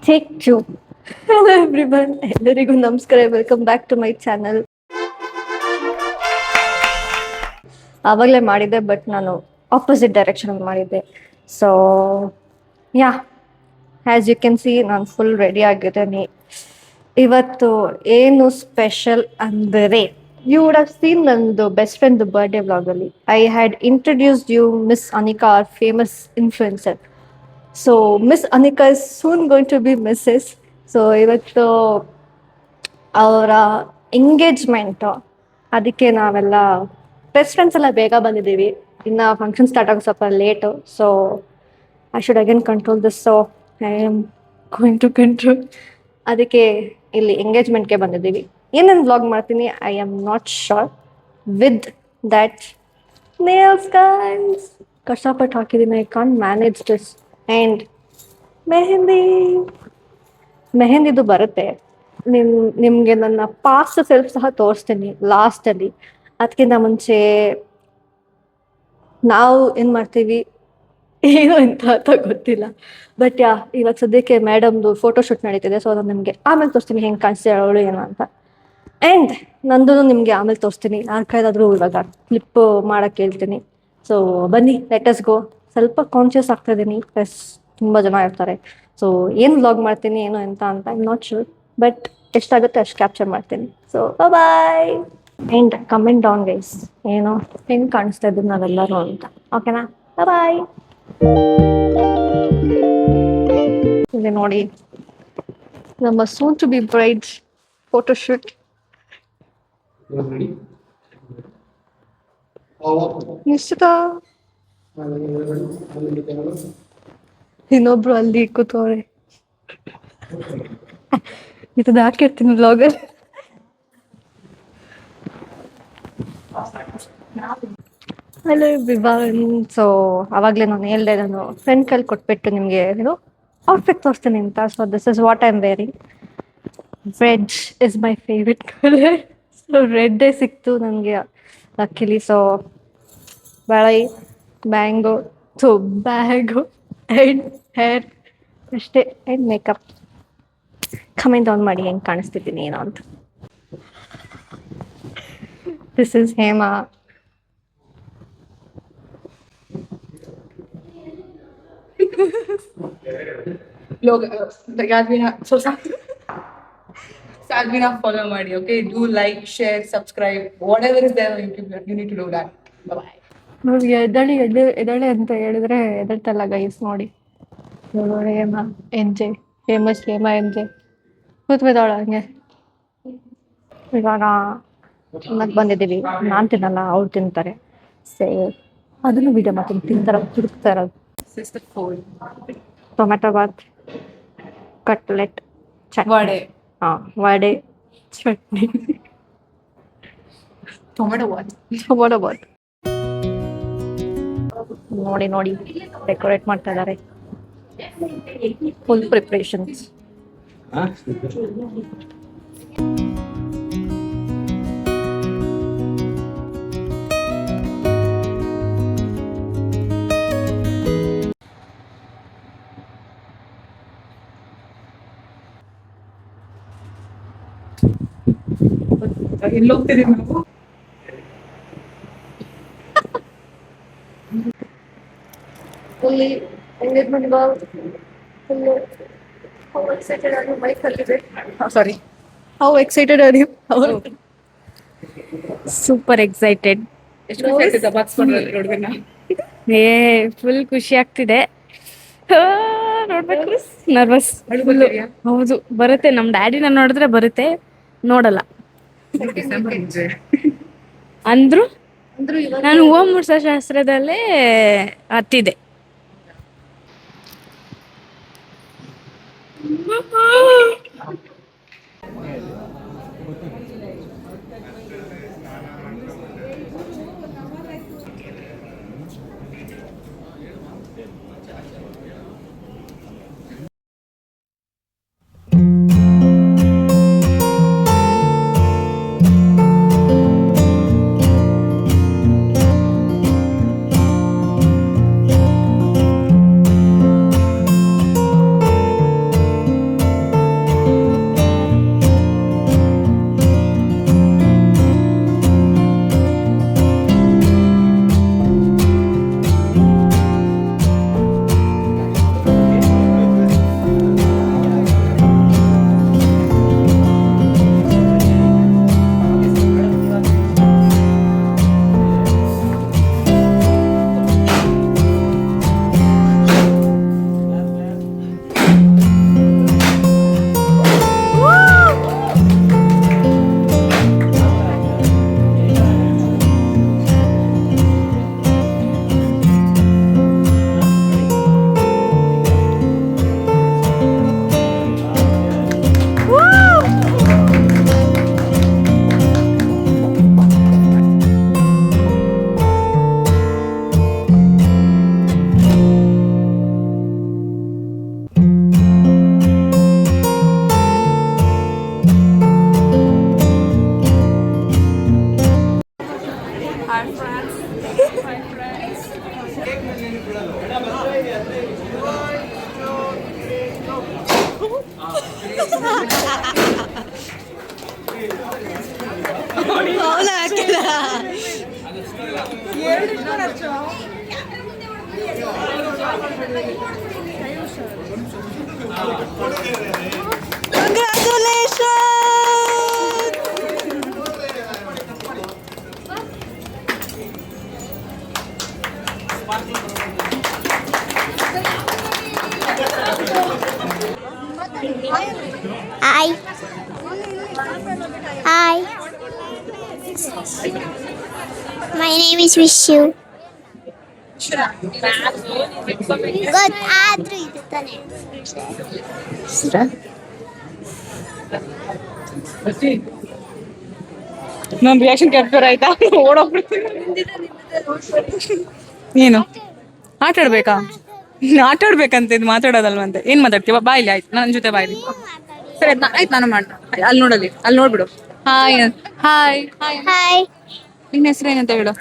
Take to. Hello everyone, ಎಲ್ಲರಿಗೂ ನಮಸ್ಕಾರ. Welcome back to my channel. ಆವಾಗಲೇ ಮಾಡಿದ್ದೆ, ಬಟ್ ನಾನು ಆಪೋಸಿಟ್ ಡೈರೆಕ್ಷನ್ ಮಾಡಿದ್ದೆ. So yeah, as you can see, ನಾನು ಫುಲ್ ರೆಡಿ ಆಗಿದ್ದೇನೆ. ಇವತ್ತು ಏನು ಸ್ಪೆಷಲ್ ಅಂದರೆ, ಯು ವುಡ್ ಹ್ಯಾವ್ ಸೀನ್ ನಂದು ಬೆಸ್ಟ್ ಫ್ರೆಂಡ್ ಬರ್ಡೇ ವ್ಲಾಗಲ್ಲಿ I had introduced you miss Anika, our famous influencer. So miss Anika is soon going to be Mrs. So ಇವತ್ತು ಅವರ engagement, ಅದಕ್ಕೆ ನಾವೆಲ್ಲ ಬೆಸ್ಟ್ ಫ್ರೆಂಡ್ಸ್ ಎಲ್ಲ ಬೇಗ ಬಂದಿದ್ದೀವಿ. ಇನ್ನು ಫಂಕ್ಷನ್ ಸ್ಟಾರ್ಟ್ ಆಗೋ ಸ್ವಲ್ಪ late. So I should again control this. So I am going to control. ಅದಕ್ಕೆ ಇಲ್ಲಿ ಎಂಗೇಜ್ಮೆಂಟ್ಗೆ ಬಂದಿದ್ದೀವಿ. ಏನೇನು ವ್ಲಾಗ್ ಮಾಡ್ತೀನಿ I am not sure. With that nails guys, ಕಷ್ಟಪಟ್ಟು ಹಾಕಿದ್ದೀನಿ. I can't manage this. And ಮೆಹಂದಿದು ಬರುತ್ತೆ. ನಿಮಗೆ ನನ್ನ ಪಾಸ್ಟ್ ಸೆಲ್ಫ್ ಸಹ ತೋರಿಸ್ತೀನಿ ಲಾಸ್ಟಲ್ಲಿ. ಅದಕ್ಕಿಂತ ಮುಂಚೆ ನಾವು ಏನು ಮಾಡ್ತೀವಿ ಏನು ಅಂತ ಗೊತ್ತಿಲ್ಲ. ಬಟ್ ಇವಾಗ ಸದ್ಯಕ್ಕೆ ಮೇಡಮ್ದು ಫೋಟೋಶೂಟ್ ನಡೀತಿದೆ. ಸೊ ನಾನು ನಿಮಗೆ ಆಮೇಲೆ ತೋರಿಸ್ತೀನಿ ಹೆಂಗೆ ಕಾಣಿಸ್ತೀವಿ ಅವಳು ಏನು ಅಂತ. ಆ್ಯಂಡ್ ನಂದು ನಿಮಗೆ ಆಮೇಲೆ ತೋರಿಸ್ತೀನಿ. ಯಾರ ಕೈಲಾದರೂ ಇವಾಗ ಕ್ಲಿಪ್ ಮಾಡೋಕ್ಕೆ ಹೇಳ್ತೀನಿ. ಸೊ ಬನ್ನಿ, ಲೆಟ್ ಅಸ್ ಗೋ. ಸ್ವಲ್ಪ ಕಾನ್ಷಿಯಸ್ ಆಗ್ತಾ ಇದ್ದೀನಿ, ಪ್ಲಸ್ ತುಂಬ ಜನ ಇರ್ತಾರೆ. ಸೊ ಏನು ವ್ಲಾಗ್ ಮಾಡ್ತೀನಿ ಏನು ಅಂತ I am not sure, but ಎಷ್ಟಾಗುತ್ತೆ ಅಷ್ಟು ಕ್ಯಾಪ್ಚರ್ ಮಾಡ್ತೀನಿ. So bye. And comment down guys, ಏನು ಹೆಂಗೆ ಕಾಣಿಸ್ತಾ ಇದ್ದೀವಿ ನಾವೆಲ್ಲರೂ ಅಂತ. ಓಕೆನಾ? ಬಾಯ್. ಇಲ್ಲಿ ನೋಡಿ, ನಮ್ಮ soon to be bride photoshoot. Nishchita ಇನ್ನೊಬ್ರು ಅಲ್ಲಿ ಕೂತವ್ರೆ. ಇದು ಹಾಕಿರ್ತೀನಿ ಬ್ಲಾಗಲ್ಲಿ. Hello everyone. ಸೊ ಆವಾಗಲೇ ನಾನು ಹೇಳ್ದೆ, ನಾನು ಫ್ರೆಂಡ್ ಕೈಲಿ ಕೊಟ್ಬಿಟ್ಟು ನಿಮಗೆ ಏನು ಔಟ್ಫಿಟ್ ತೋರಿಸ್ತೀನಿ ಅಂತ. So this is what I am wearing. Red is my favourite colour. So ರೆಡ್ಡೇ ಸಿಕ್ತು ನನಗೆ ಲಕ್ಕಿಲಿ. ಸೊ ಬಳೆ, ಬ್ಯಾಂಗು, ಸೊ ಬ್ಯಾಗು ಆ್ಯಂಡ್ ಹೇರ್ ಅಷ್ಟೇ. And makeup. ಕಮೆಂಟ್ ಆನ್ ಮಾಡಿ ಹೆಂಗೆ ಕಾಣಿಸ್ತಿದ್ದೀನಿ ಏನೋ ಅಂತ. This is Hema. लोग यादवीना Sadvina follow ಮಾಡಿ, okay? Do like, share, subscribe, whatever is there on YouTube, you need to do that. Bye bye. ನೋಡಿ, ಎದಳೆ ಅಂತ ಹೇಳಿದ್ರೆ ಎದಳ್ತಲ್ಲ ಗೈಸ್. ನೋಡಿ ಹೇಮ ಎಂಜೆ, ಫೇಮಸ್ ಹೇಮ ಎಂಜೆ ಕೂತ್ಬಿದ್ದಾಳ ಹಂಗೆ. ಇವಾಗ ತಿನ್ನಕ್ಕೆ ಬಂದಿದ್ದೀವಿ. ನಾನು ತಿನ್ನಲ್ಲ, ಅವ್ರು ತಿಂತಾರೆ. ಸೇ ಅದನ್ನು ವಿಡಿಯೋ ಮಾಡ್ತೀನಿ. ತಿಂತಾರ ಹುಡುಕ್ತಾ ಇರೋದು. Sister food. Tomato bath, cutlet, vada. Vada, chutney, Tomato what? Tomato bath. ನೋಡಿ ನೋಡಿ ಡೆಕೋರೇಟ್ ಮಾಡ್ತಾ ಇದ್ದಾರೆ. Full preparations. ಎಲ್ಲಿ ಹೋಗ್ತಿದ್ದೀವಿ ನಾವು? Fully engagement ball. Full how excited are you? ಮೈಕಲ್ಲಿದೆ. Sorry. How excited are you? Super excited. ಎಷ್ಟು ಖುಷಿ ಆಗ್ತಿದೆ ಬಾಕ್ಸ್ಕೊಂಡ್ರೆ ಹುಡುಗನ. ಫುಲ್ ಖುಷಿ ಆಗ್ತಿದೆ. ನೋಡ್ಬೇಕು, ನರ್ವಸ್. ಹೌದು, ಬರುತ್ತೆ. ನಮ್ಮ ಡ್ಯಾಡಿನ ನೋಡಿದ್ರೆ ಬರುತ್ತೆ, ನೋಡಲ್ಲ ಅಂದ್ರು. ನಾನು ಹೂವು ಮುಡ್ಸೋ ಶಾಸ್ತ್ರದಲ್ಲೇ ಹತ್ತಿದೆ. Hi. Hi. My name is Vishu. ಗೊತ್ತಾದ್ರೂ ಇದು ತಾನೆ. ನನ್ನ ರಿಯಾಕ್ಷನ್ ಕ್ಯಾಪ್ಚರ್ ಆಯ್ತಾ? ಓಡೋಗ್ಬಿಡ್ತೀನಿ. ಏನು ಆಟ ಆಡ್ಬೇಕಾ? ಆಟ ಆಡ್ಬೇಕಂತ ಇದು ಮಾತಾಡೋದಲ್ವಂತೆ. ಏನ್ ಮಾತಾಡ್ತೀವ? ಬಾಯ್ಲಿ ಆಯ್ತು, ನನ್ನ ಜೊತೆ ಬಾಯ್ಲಿ. ಸರಿ ಆಯ್ತು, ನಾನು ಮಾಡ್ತೀನಿ. ಅಲ್ಲಿ ನೋಡಲಿ, ಅಲ್ಲಿ ನೋಡ್ಬಿಡು. Hi hi hi. Hi. ನಿನ್ನ ಹೆಸರು ಏನಂತ ಹೇಳು.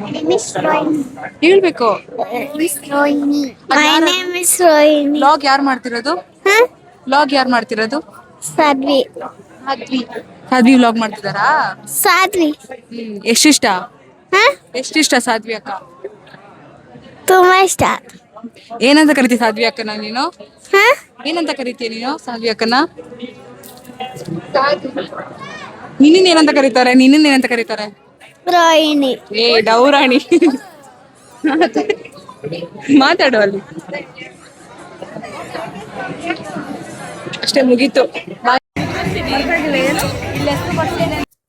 My name is Rohini. ಹೇಳ್ಬೇಕು. My name is Rohini. Vlog ಯಾರು ಮಾಡ್ತಿರೋದು? Huh? ವ್ಲಾಗ್ ಯಾರು ಮಾಡ್ತಿರೋದು? Sadvi. ಸಾಧ್ವಿ ವ್ಲಾಗ್ ಮಾಡ್ತಿದಾರಾ? Sadvi. ಎಷ್ಟಿಷ್ಟ? Huh? ಎಷ್ಟಿಷ್ಟ ಸಾಧ್ವಿ ಅಕ್ಕ? ತುಂಬಾ ಇಷ್ಟ. ಏನಂತ ಕರಿತಿ ಸಾಧ್ವಿ ಅಕ್ಕನ ನೀನು? Huh? ಏನಂತ ಕರಿತೀಯ ನೀನು ಸಾಧ್ವಿ ಅಕ್ಕನ? ನಿನ್ನ ಏನಂತ ಕರೀತಾರೆ? ನಿನ್ನ ಏನಂತ ಕರೀತಾರೆ? Rohini. ಏ ಡೌರಾಣಿ. ಮಾತಾಡು ಅಲ್ಲಿ. ಅಷ್ಟೇ ಮುಗೀತು.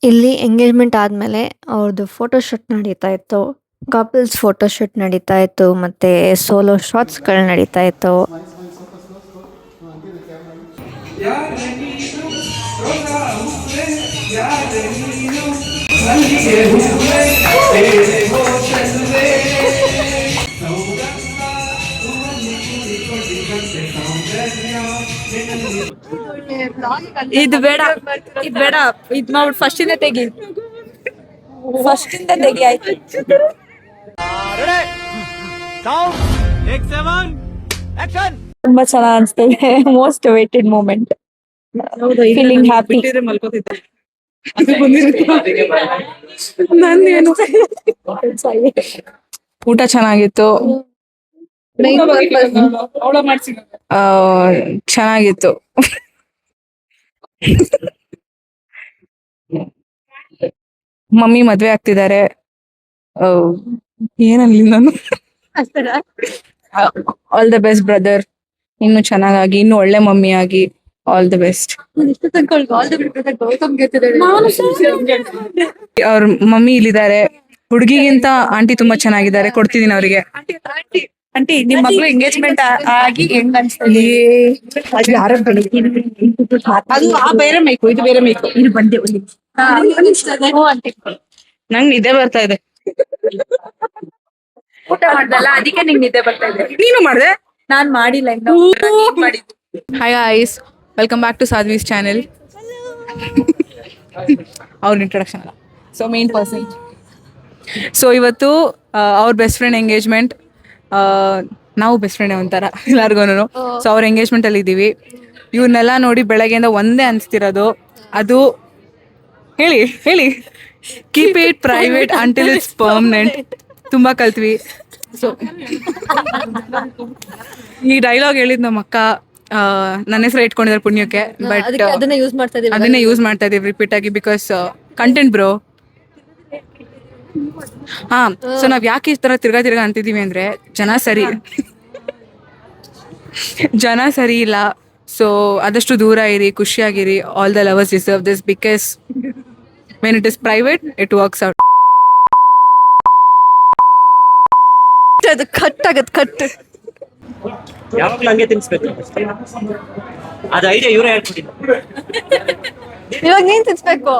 ಇಲ್ಲಿ ಎಂಗೇಜ್ಮೆಂಟ್ ಆದಮೇಲೆ ಅವ್ರದ್ದು ಫೋಟೋಶೂಟ್ ನಡೀತಾ ಇತ್ತು, ಕಪಲ್ಸ್ ಫೋಟೋಶೂಟ್ ನಡೀತಾ ಇತ್ತು, ಮತ್ತು ಸೋಲೋ ಶಾಟ್ಸ್ಗಳು ನಡೀತಾ ಇತ್ತು. ಇದು ಬೇಡ, ಇದು ಬೇಡ, ಇದ್ ಮಾಡ್ಬಿಟ್ಟು ಫಸ್ಟ್ ಇಂದ ತೆಗಿ, ಫಸ್ಟ್ ಇಂದ ತೆಗಿ ಆಯ್ತು. ತುಂಬಾ ಚೆನ್ನಾಗಿ ಅನ್ಸ್ತಿದೆ. Most waited moment. Feeling happy. ನಂದೇನು ಊಟ ಚೆನ್ನಾಗಿತ್ತು, ಚೆನ್ನಾಗಿತ್ತು. ಮಮ್ಮಿ ಮದ್ವೆ ಆಗ್ತಿದ್ದಾರೆ. ಏನನ್ಲಿ ನಾನು. ಆಲ್ ದ ಬೆಸ್ಟ್ ಬ್ರದರ್, ಇನ್ನು ಚೆನ್ನಾಗಾಗಿ, ಇನ್ನು ಒಳ್ಳೆ ಮಮ್ಮಿ ಆಗಿ, ಆಲ್ ದ ಬೆಸ್ಟ್. ಅವ್ರ ಮಮ್ಮಿ ಇಲ್ಲಿದ್ದಾರೆ. ಹುಡುಗಿಗಿಂತ ಆಂಟಿ ತುಂಬಾ ಚೆನ್ನಾಗಿದ್ದಾರೆ. ಕೊಡ್ತಿದೀನಿ ಅವರಿಗೆ. ಆಂಟಿ ನಿಮ್ ಮಗಳು ಎಂಗೇಜ್ಮೆಂಟ್ ಆಗಿ ಹೆಂಗ್ ಅನ್ಸ್ತದೆ? ಯಾರೋ ಅದು ಆ ಬೇರೆ ಮೈಕು, ಇದು ಬೇರೆ ಮೈಕು. ಇದು ಬಂದೆ ನಂಗ್ ನಿದ್ದೆ ಬರ್ತಾ ಇದೆ. ಊಟ ಮಾಡ್ದಲ್ಲ, ಅದಕ್ಕೆ ನಿಂಗೆ ನಿದ್ದೆ ಬರ್ತಾ ಇದೆ. ನೀನು ಮಾಡ್ದೆ? ನಾನ್ ಮಾಡಿಲ್ಲ. ಹಾಯ್ ಐಸ್, welcome back to Sadhvi's channel. ಅವ್ರ ಇಂಟ್ರೊಡಕ್ಷನ್ ಅಲ್ಲ, ಸೊ ಮೇನ್ ಪರ್ಸನ್. ಸೊ ಇವತ್ತು ಅವ್ರ ಬೆಸ್ಟ್ ಫ್ರೆಂಡ್ ಎಂಗೇಜ್ಮೆಂಟ್. ನಾವು ಬೆಸ್ಟ್ ಫ್ರೆಂಡ್ ಒಂಥರ ಎಲ್ಲಾರ್ಗೂನು. ಸೊ ಅವ್ರ ಎಂಗೇಜ್ಮೆಂಟ್ ಅಲ್ಲಿ ಇದ್ದೀವಿ. ಇವ್ರನ್ನೆಲ್ಲ ನೋಡಿ ಬೆಳಗ್ಗೆಯಿಂದ ಒಂದೇ ಅನ್ಸ್ತಿರೋದು, ಅದು ಹೇಳಿ ಹೇಳಿ, keep it private until it's permanent. ತುಂಬಾ ಕಲ್ತ್ವಿ. ಸೊ ಈ ಡೈಲಾಗ್ ಹೇಳಿದ್ ನಮ್ಮ ಅಕ್ಕ ನನ್ನ ಹೆಸರು ಇಟ್ಕೊಂಡಿದ್ದಾರೆ ಪುಣ್ಯಕ್ಕೆ. ಬಟ್ ಅದನ್ನೇ ಯೂಸ್ ಮಾಡ್ತಾ ಇದೀವಿ ರಿಪೀಟ್ ಆಗಿ, ಬಿಕಾಸ್ ಕಂಟೆಂಟ್ ಬ್ರೋ. ಹಾ, ಸೊ ನಾವ್ ಯಾಕೆ ಈ ತರ ತಿರ್ಗಾ ಅಂತಿದೀವಿ ಅಂದ್ರೆ, ಜನ ಸರಿ ಇಲ್ಲ. ಸೊ ಆದಷ್ಟು ದೂರ ಇರಿ, ಖುಷಿಯಾಗಿರಿ. All the lovers deserve this, because when it is private it works out. ಅದು ಕಟ್ ಆಗತ್, ಕಟ್. ಯಾವಾಗ್ಲೂ ಹಂಗೆ ತಿನ್ಸ್ಬೇಕು. ಅದು ಐಡಿಯಾ ಇವರೇ ಹೇಳ್ಕೊಟ್ಟಿದ್ದು. ಇವಾಗ ನೀನ್ ತಿನ್ಸ್ಬೇಕು.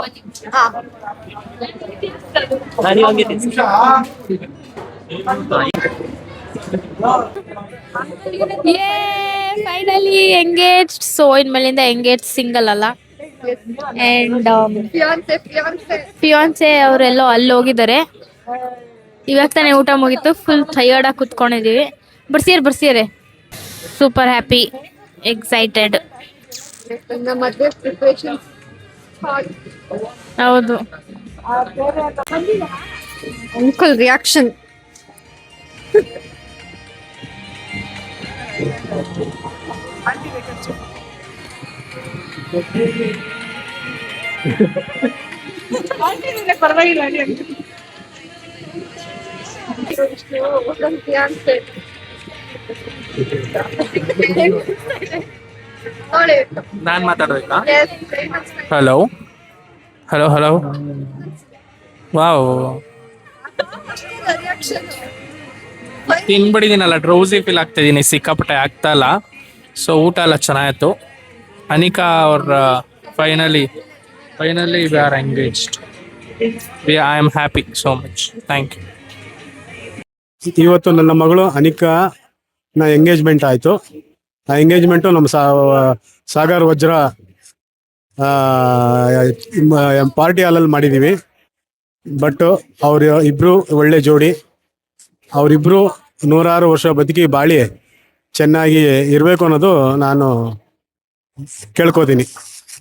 ನಾನು ಹಂಗೆ ತಿನ್ಸ್ಬೇಕು. Finally engaged. ಸೊ ಇನ್ಮೇಲಿಂದ ಎಂಗೇಜ್ ಸಿಂಗಲ್ ಅಲ್ಲ. ಅಂಡ್ ಫಿಯಾನ್ಸೆ ಅವರೆಲ್ಲೋ ಅಲ್ಲಿ ಹೋಗಿದ್ದಾರೆ. ಇವಾಗ ತಾನೇ ಊಟ ಮುಗೀತು. ಫುಲ್ ಟಯರ್ಡ್ ಆಗಿ ಕುತ್ಕೊಂಡಿದೀವಿ. ಬರ್ಸಿಯರೆ ಸೂಪರ್ ಹ್ಯಾಪಿ. ಎಕ್ಸೈಟೆಡ್. ನಮ್ಮ ಮದುವೆ ಪ್ರಿಪರೇಷನ್ ಹೌದು. Uncle reaction. ನಾನು ಮಾತಾಡ್ಬೇಕಾ? Hello hello hello. ವಾವ್, ತಿನ್ಬಿಟ್ಟಿದ್ದೀನಲ್ಲ, ಡ್ರೌಸಿ ಫೀಲ್ ಆಗ್ತಾಯಿದ್ದೀನಿ, ಸಿಕ್ಕಾಪಟ್ಟೆ ಆಗ್ತಾ ಇಲ್ಲ. ಸೊ ಊಟ ಎಲ್ಲ ಚೆನ್ನಾಗಿತ್ತು. ಅನಿಕಾ ಅವ್ರ finally we are engaged. I am happy so much. Thank you. ಇವತ್ತು ನನ್ನ ಮಗಳು ಅನಿಕಾ ಎಂಗೇಜ್ಮೆಂಟ್ ಆಯಿತು. ಆ ಎಂಗೇಜ್ಮೆಂಟು ನಮ್ಮ ಸಾಗರ್ ವಜ್ರ ಪಾರ್ಟಿ ಹಾಲಲ್ಲಿ ಮಾಡಿದ್ದೀವಿ. ಬಟ್ ಅವರು ಇಬ್ಬರು ಒಳ್ಳೆ ಜೋಡಿ. ಅವರಿಬ್ಬರು 106 ವರ್ಷ ಬದುಕಿ ಬಾಳಿ ಚೆನ್ನಾಗಿ ಇರಬೇಕು ಅನ್ನೋದು ನಾನು ಕೇಳ್ಕೋತೀನಿ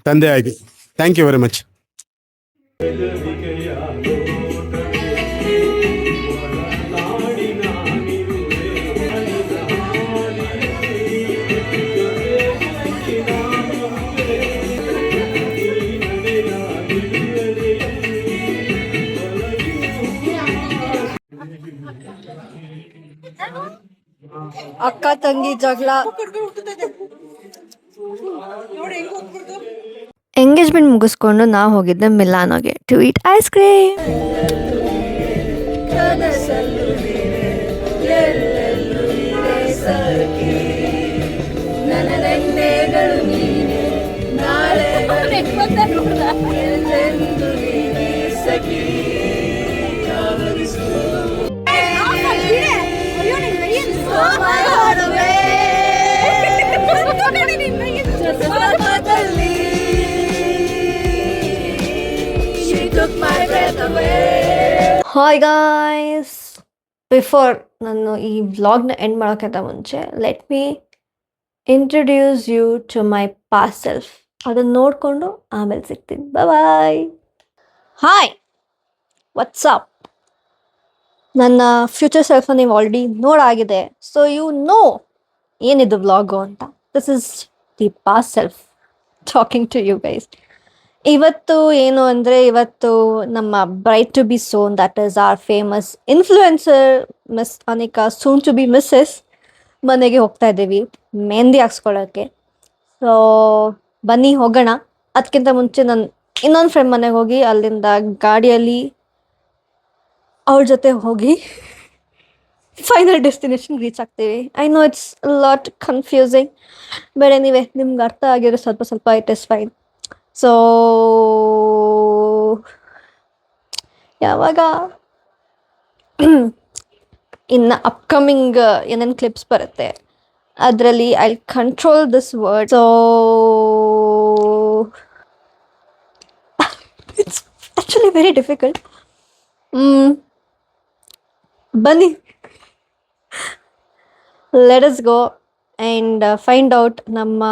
ತಂದೆಯಾಗಿ. Thank you very much. ಅಕ್ಕ ತಂಗಿ ಜಗಳ. ಎಂಗೇಜ್ಮೆಂಟ್ ಮುಗಿಸ್ಕೊಂಡು ನಾವು ಹೋಗಿದ್ದೆ ಮಿಲಾನೋಗೆ to eat ice cream. Hi guys, before ನಾನು ಈ ವ್ಲಾಗ್ನ ಎಂಡ್ ಮಾಡೋಕ್ಕಿಂತ ಮುಂಚೆ let me introduce you to my past self. ಅದನ್ನು ನೋಡಿಕೊಂಡು ಆಮೇಲೆ ಸಿಗ್ತೀನಿ. ಬಾಯ್. Hi, what's up. ನನ್ನ ಫ್ಯೂಚರ್ ಸೆಲ್ಫ್ ನೀವು ಆಲ್ರೆಡಿ ನೋಡಾಗಿದೆ. ಸೊ ಯು ನೋ ಏನಿದು ವ್ಲಾಗು ಅಂತ. This is the past self talking to you guys. ಇವತ್ತು ಏನು ಅಂದರೆ, ಇವತ್ತು ನಮ್ಮ bride to be soon, that is our famous influencer miss Anika, soon to be Mrs ಮನೆಗೆ ಹೋಗ್ತಾ ಇದ್ದೀವಿ ಮೆಹಂದಿ ಹಾಕ್ಸ್ಕೊಳ್ಳೋಕ್ಕೆ. ಸೊ ಬನ್ನಿ ಹೋಗೋಣ. ಅದಕ್ಕಿಂತ ಮುಂಚೆ ನಾನು ಇನ್ನೊಂದು ಫ್ರೆಂಡ್ ಮನೆಗೆ ಹೋಗಿ ಅಲ್ಲಿಂದ ಗಾಡಿಯಲ್ಲಿ ಅವ್ರ ಜೊತೆ ಹೋಗಿ ಫೈನಲ್ ಡೆಸ್ಟಿನೇಷನ್ ರೀಚ್ ಆಗ್ತೀವಿ. I know it's lot confusing, but anyway ನಿಮ್ಗೆ ಅರ್ಥ ಆಗಿರೋ ಸ್ವಲ್ಪ ಇಟ್ ಇಸ್ ಫೈನ್. ಸೊ ಯಾವಾಗ ಇನ್ನು ಅಪ್ಕಮಿಂಗ್ ಏನೇನು ಕ್ಲಿಪ್ಸ್ ಬರುತ್ತೆ ಅದರಲ್ಲಿ I control this word. So it's actually very difficult. ಬನ್ನಿ, let us go and find out ನಮ್ಮ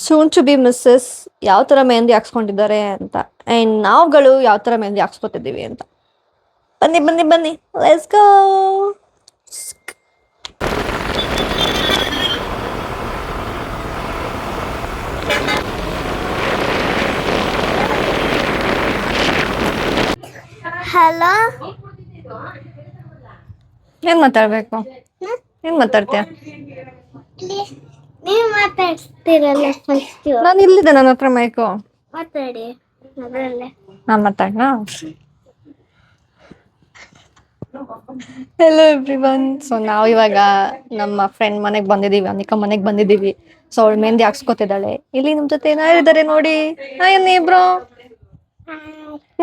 ಸೂನ್ ಟು ಬಿ ಮಿಸ್ಸಸ್ ಯಾವ ಥರ ಮೆಹಂದಿ ಹಾಕ್ಸ್ಕೊಂಡಿದ್ದಾರೆ ಅಂತ, ಆ್ಯಂಡ್ ನಾವುಗಳು ಯಾವ ಥರ ಮೆಹಂದಿ ಹಾಕ್ಸ್ಕೊತಿದ್ದೀವಿ ಅಂತ. ಬನ್ನಿ ಬನ್ನಿ ಬನ್ನಿ, ಲೆಟ್ಸ್ ಗೋ. ಹಲೋ, ಏನು ಮಾತಾಡಬೇಕು? ಏನು ಮಾತಾಡ್ತೀಯ? ನೀವು ಮಾತಾಡ್ತೀರಲ್ಲ ಫಸ್ಟ್. ನಾನು ಇಲ್ಲಿದ್ದೆ, ನನ್ನ ಹತ್ರ ಮೈಕು. ಮಾತಾಡಿ ಅದರಲ್ಲೇ. ನಾನು ಮಾತಾಡೋಣ. Hello everyone. ಸೊ ನಾವು ಇವಾಗ ನಮ್ಮ ಫ್ರೆಂಡ್ ಮನೆಗೆ ಬಂದಿದ್ದೀವಿ, ಅನಿಕಾ ಮನೆಗೆ ಬಂದಿದ್ದೀವಿ. ಸೊ ಅವಳು ಮೆಹಂದಿ ಹಾಕ್ಸ್ಕೊತಿದ್ದಾಳೆ. ಇಲ್ಲಿ ನಿಮ್ಮ ಜೊತೆ ಏನಾರಿದ್ದಾರೆ ನೋಡಿ. ಹಾಯ್ ಅನ್ನಿ ಇಬ್ರು.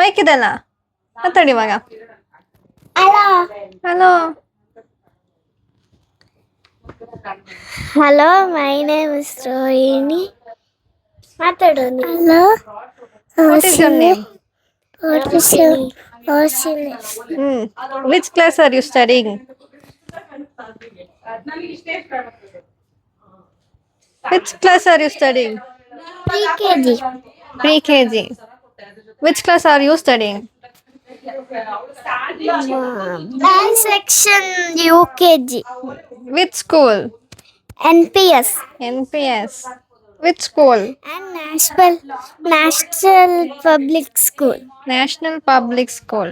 ಮೈಕ್ ಇದೆಲ್ಲ ಮಾತಾಡಿ ಇವಾಗ. Hello hello. Hello, my name is Rohini. ಮಾತಾಡು. Hello, what is your name? Oshini. Which class are you studying? Which class are you studying? Pre-KG. Pre-KG. Which class are you studying? Band section UKG. Which school? NPS. NPS. Which school? And National Public School. National Public School.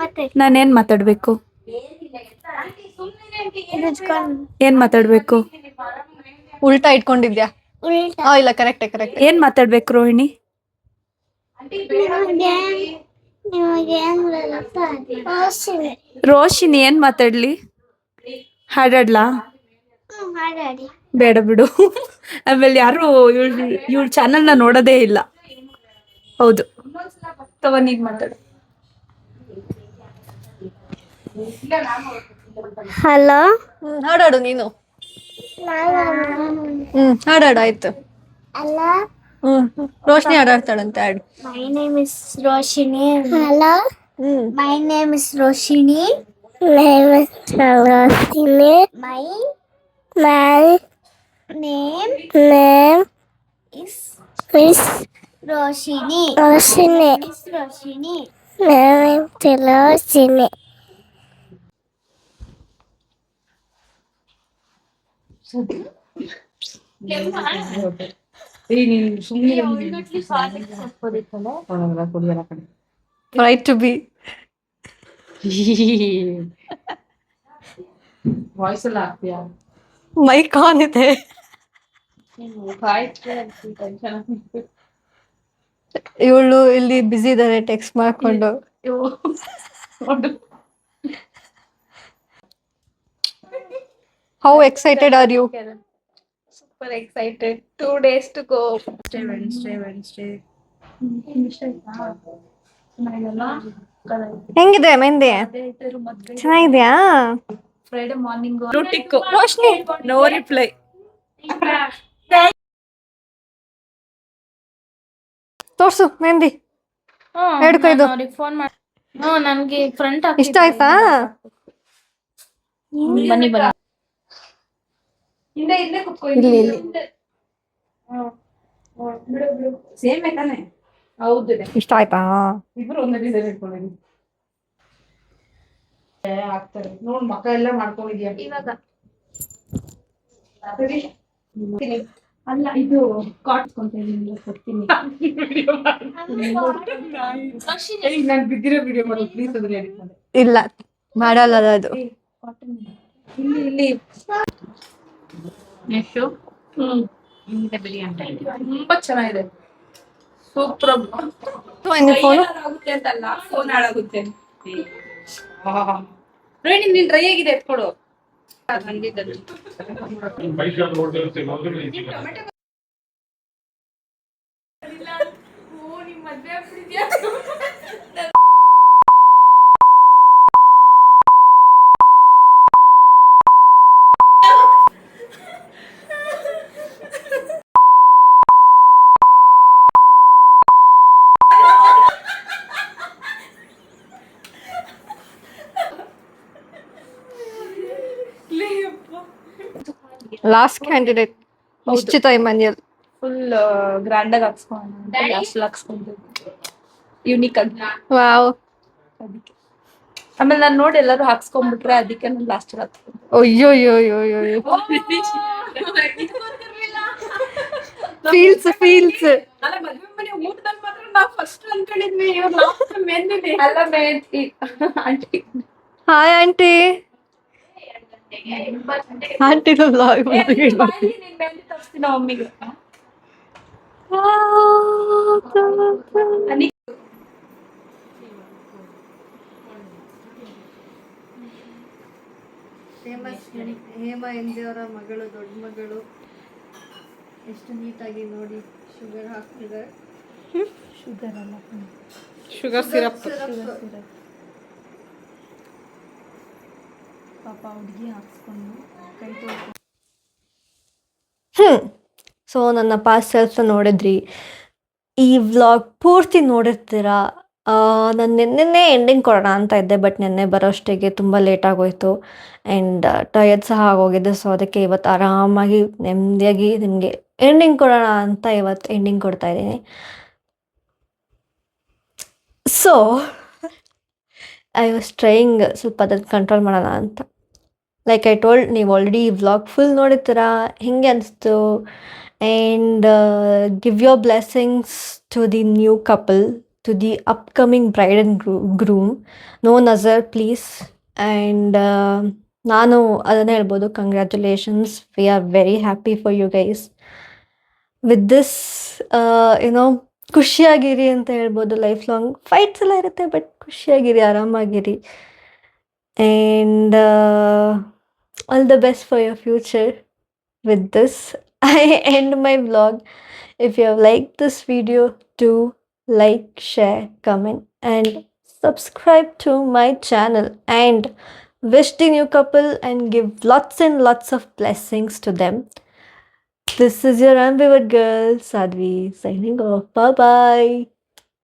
ಮತ್ತೆ ನಾನೇನು ಮಾತಾಡಬೇಕು? ಏನು ಮಾತಾಡಬೇಕು? ಉಲ್ಟಾ ಇಟ್ಕೊಂಡಿದ್ಯಾ? ಉಲ್ಟಾ. ಇಲ್ಲ correct. ಏನು ಮಾತಾಡ್ಬೇಕು ರೋಹಿಣಿ? ನಿಮಗೆ ಏನ್ ಬರುತ್ತೆ? ರೋಶಿನಿ ಏನು ಮಾತಾಡಲಿ? ಹಾಡಾಡ್ಲಾ? ಹಾಡಾಡಿ. ಬೇಡ ಬಿಡು. ಆಮೇಲೆ ಯಾರು ಇವಳ ಚಾನಲ್ನ ನೋಡೋದೇ ಇಲ್ಲ. ಹೌದು ತವ ನೀನು ಮಾತಾಡು. ಹಲೋ. ಹಾಡಾಡು ನೀನು. ಹಾಡಾಡು ಆಯ್ತು. ಅಲ್ಲ. ರೋಶಿನಿ ಹಾಡಾಡ್ತಾಳಂತೆ ಹಾಡು. My name is Roshini. Hello. My name is Roshini. Name is Roshini. My name is Roshini. Roshini. Is Roshini. Name is Roshini. Right to be. Voice ಎಲ್ಲ ಆಗ್ತೀಯಾ? ಮೈಕ್ ಆನ್ ಇದೆ. ಇವಳು ಇಲ್ಲಿ ಬಿಸಿ ಇದಾರೆ ಟೆಕ್ಸ್ಟ್ ಮಾಡ್ಕೊಂಡು. How excited are you? Super excited. 2 days to go. Wednesday. ಹೆಂಗಿದೆ ಮೆಹಂದಿ? ಚೆನ್ನಾಗಿದ್ಯಾ? Friday morning Roshini no reply. ತೋರ್ಸು mehndi. ಹಿಡ್ಕೊಯ್ದು. Phone ಮಾಡಿ. ನನ್ಗೆ ಫ್ರಂಟ್ ಇಷ್ಟ ಆಯ್ತಾ? ಬನ್ನಿ ಇಲ್ಲಿ ಸೇಮ್ ತಾನೆ? ಹೌದು. ಇಷ್ಟ ಆಯ್ತಾ? ಇಬ್ರು ಒಂದೇ ಡಿಸೈನ್ ಇಟ್ಕೊಂಡಿದ್ದೀವಿ. ಆಗ್ತಾರೆ ನೋಡ್ ಮಕ್ಕ ಎಲ್ಲ ಮಾಡ್ಕೊಂಡಿದ್ಯಾ ಇವಾಗ. ಅಲ್ಲ ಇದು ಕಾಟ್ಸ್ಕೊಂತ ಕೊಡ್ತೀನಿ. ನಾನು ಬಿದ್ದಿರೋ ವಿಡಿಯೋ ಮಾಡೋದು ಪ್ಲೀಸ್ ಅದನ್ನ ಎಡಿಟ್ ಮಾಡಿ. ಇಲ್ಲ ಮಾಡಲ್ಲ ಅದು. ಇಲ್ಲಿ ಎಷ್ಟು ತುಂಬಾ ಚೆನ್ನಾಗಿದೆ. ಸೂಪರ್. ಫೋನು ಆಗುತ್ತೆ ಅಂತಲ್ಲ, ಫೋನ್ ಹಾಳಾಗುತ್ತೆ. ರೋಹಿಣಿ ನೀನ್ ಡ್ರೈ ಆಗಿದೆ ಎತ್ಕೊಡು. ಲಾಸ್ಟ್ ಕ್ಯಾಂಡಿಡೇಟ್ ನಿಶ್ಚಿತ ಇಮಾನ್ಯಲ್. ಫುಲ್ ಗ್ರ್ಯಾಂಡ್ ಆಗಿ ಹಾಕ್ಸ್ಕೊಂಡು ಲಾಸ್ಟ್ ಹಾಕ್ಸ್ಕೊಂಡು ಯುನಿಕ್ ಆಗಿ. ವಾವ್. ಅದಕ್ಕೆ ಆಮೇಲೆ ನಾನು ನೋಡಿ ಎಲ್ಲರೂ ಹಾಕ್ಸ್ಕೊಂಡ್ಬಿಟ್ರೆ ಅದಕ್ಕೆ ನಾನು ಲಾಸ್ಟ್ ಹಾಕ್ಸ್ಕೊಂಡು. ಅಯ್ಯೋ ಫೀಲ್ಸ್ ಅಲ್ಲ ಮದುವೆ ಮನೆ ಊಟದಲ್ಲಿ ಮಾತ್ರ ನಾವು ಫಸ್ಟ್ ಅನ್ಕೊಂಡಿದ್ವಿ. ಇವ್ರು ಲಾಸ್ಟ್ ಮೆಹಂದಿ ಅಲ್ಲ ಮೆಹಂದಿ ಆಂಟಿ. Hi aunty. ಆಂಟಿದು ಬ್ಲಾಗ್ ಮೆಹಂದಿ ತೋರಿಸ್ತೀನಿ ಮಮ್ಮಿಗೆ. ಹೇಮಾ ಎಂಜಿ ಅವರ ಮಗಳು, ದೊಡ್ಡ ಮಗಳು ಎಷ್ಟು ನೀಟಾಗಿ ನೋಡಿ ಶುಗರ್ ಹಾಕ್ತಿದ್ದಾರೆ. ಶುಗರ್ ಅಲ್ಲ, ಶುಗರ್ ಸಿರಪ್. ಪಾಪ ಹುಡುಗಿ ಹಾಕ್ಸ್ಕೊಂಡು ಕೈ ತೊಳ್ಕೊಂಡು. ಸೊ ನನ್ನ ಪಾಸ್ಟ್ ಸೆಲ್ಫ್ ನೋಡಿದ್ರಿ. ಈ ವ್ಲಾಗ್ ಪೂರ್ತಿ ನೋಡಿರ್ತೀರಾ. ನಾನು ನಿನ್ನೆ ಎಂಡಿಂಗ್ ಕೊಡೋಣ ಅಂತ ಇದ್ದೆ, ಬಟ್ ನಿನ್ನೆ ಬರೋಷ್ಟಿಗೆ ತುಂಬ ಲೇಟ್ ಆಗೋಯ್ತು ಆ್ಯಂಡ್ ಟಯರ್ಡ್ ಸಹ ಆಗೋಗಿದೆ. ಸೊ ಅದಕ್ಕೆ ಇವತ್ತು ಆರಾಮಾಗಿ ನೆಮ್ಮದಿಯಾಗಿ ನಿಮಗೆ ಎಂಡಿಂಗ್ ಕೊಡೋಣ ಅಂತ ಇವತ್ತು ಎಂಡಿಂಗ್ ಕೊಡ್ತಾ ಇದ್ದೀನಿ. ಸೊ ಐ ವಾಸ್ ಟ್ರೈಯಿಂಗ್ ಸ್ವಲ್ಪ ಅದನ್ನು ಕಂಟ್ರೋಲ್ ಮಾಡೋಣ ಅಂತ. ಲೈಕ್ ಐ ಟೋಲ್ಡ್, ನೀವು ಆಲ್ರೆಡಿ ವ್ಲಾಗ್ ಫುಲ್ ನೋಡಿರ್ತೀರ, ಹೆಂಗೆ ಅನಿಸ್ತು and give your blessings to the new couple, to the upcoming bride and groom. No nazar please. And ನಾನು ಅದನ್ನೇ ಹೇಳ್ಬೋದು, congratulations, we are very happy for you guys. With this ಏನೋ ಖುಷಿಯಾಗಿರಿ ಅಂತ ಹೇಳ್ಬೋದು. ಲೈಫ್ ಲಾಂಗ್ ಫೈಟ್ಸ್ ಎಲ್ಲ ಇರುತ್ತೆ, but ಖುಷಿಯಾಗಿರಿ, ಆರಾಮಾಗಿರಿ. And all the best for your future. With this I end my vlog. If you have liked this video, do like, share, comment and subscribe to my channel, and wish the new couple and give lots and lots of blessings to them. This is your ambivert girl Sadhvi signing off. Bye bye.